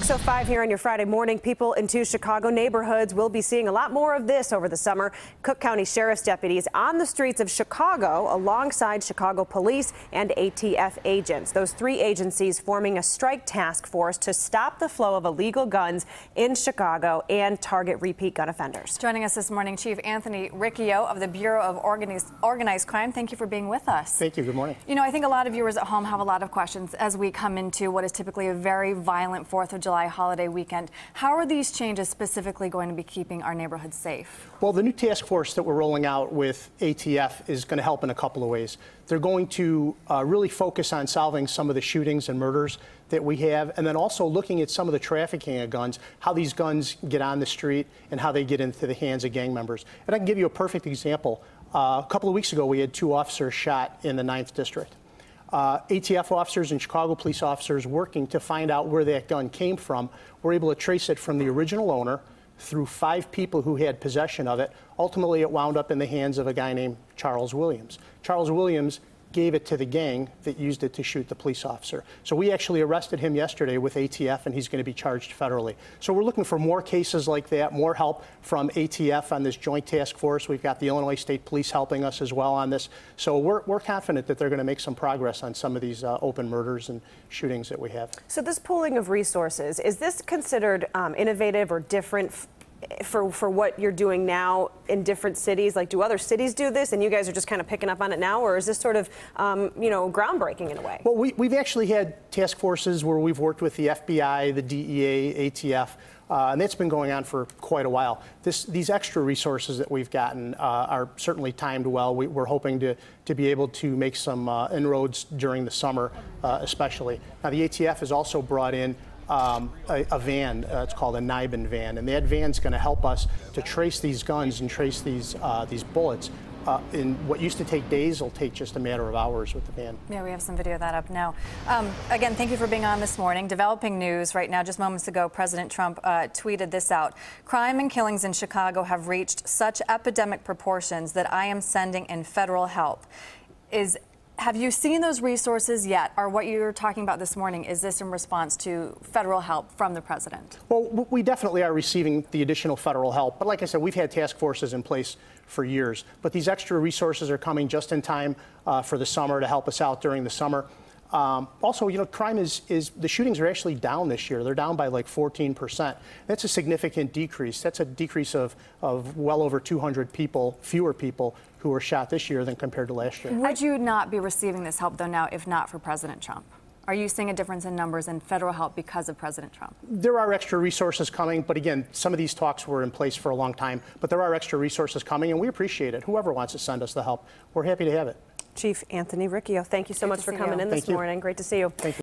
6:05 here on your Friday morning. People in two Chicago neighborhoods will be seeing a lot more of this over the summer. Cook County Sheriff's deputies on the streets of Chicago alongside Chicago police and ATF agents. Those three agencies forming a strike task force to stop the flow of illegal guns in Chicago and target repeat gun offenders. Joining us this morning, Chief Anthony Riccio of the Bureau of Organized Crime. Thank you for being with us. Thank you. Good morning. You know, I think a lot of viewers at home have a lot of questions as we come into what is typically a very violent 4th of July holiday weekend. How are these changes specifically going to be keeping our neighborhoods safe? Well, the new task force that we're rolling out with ATF is going to help in a couple of ways. They're going to really focus on solving some of the shootings and murders that we have, and then also looking at some of the trafficking of guns, how these guns get on the street and how they get into the hands of gang members. And I can give you a perfect example. A couple of weeks ago, we had 2 officers shot in the 9th District. ATF officers and Chicago police officers working to find out where that gun came from were able to trace it from the original owner through 5 people who had possession of it. Ultimately, it wound up in the hands of a guy named Charles Williams. Charles Williams gave it to the gang that used it to shoot the police officer. So we actually arrested him yesterday with ATF, and he's going to be charged federally. So we're looking for more cases like that, more help from ATF on this joint task force. We've got the Illinois State Police helping us as well on this. So we're confident that they're going to make some progress on some of these open murders and shootings that we have. So this pooling of resources, is this considered innovative or different for what you're doing now in different cities? Like, do other cities do this and you guys are just kind of picking up on it now, or is this sort of, you know, groundbreaking in a way? Well, we've actually had task forces where we've worked with the FBI, the DEA, ATF, and that's been going on for quite a while. These extra resources that we've gotten are certainly timed well. We're hoping to be able to make some inroads during the summer, especially. Now, the ATF has also brought in a van. It's called a NIBIN van, and that van's going to help us to trace these guns and trace these bullets. In what used to take days, will take just a matter of hours with the van. Yeah, we have some video of that up now. Again, thank you for being on this morning. Developing news right now. Just moments ago, President Trump tweeted this out. Crime and killings in Chicago have reached such epidemic proportions that I am sending in federal help. Have you seen those resources yet, or what you're talking about this morning, is this in response to federal help from the president? Well, we definitely are receiving the additional federal help. But like I said, we've had task forces in place for years. But these extra resources are coming just in time for the summer to help us out during the summer. Also, you know, crime the shootings are actually down this year. They're down by like 14%. That's a significant decrease. That's a decrease of well over 200 people, fewer people who were shot this year than compared to last year. Would you not be receiving this help, though, now, if not for President Trump? Are you seeing a difference in numbers and federal help because of President Trump? There are extra resources coming, but again, some of these talks were in place for a long time, but there are extra resources coming, and we appreciate it. Whoever wants to send us the help, we're happy to have it. Chief Anthony Riccio, thank you so much for coming in this morning. Great to see you. Thank you.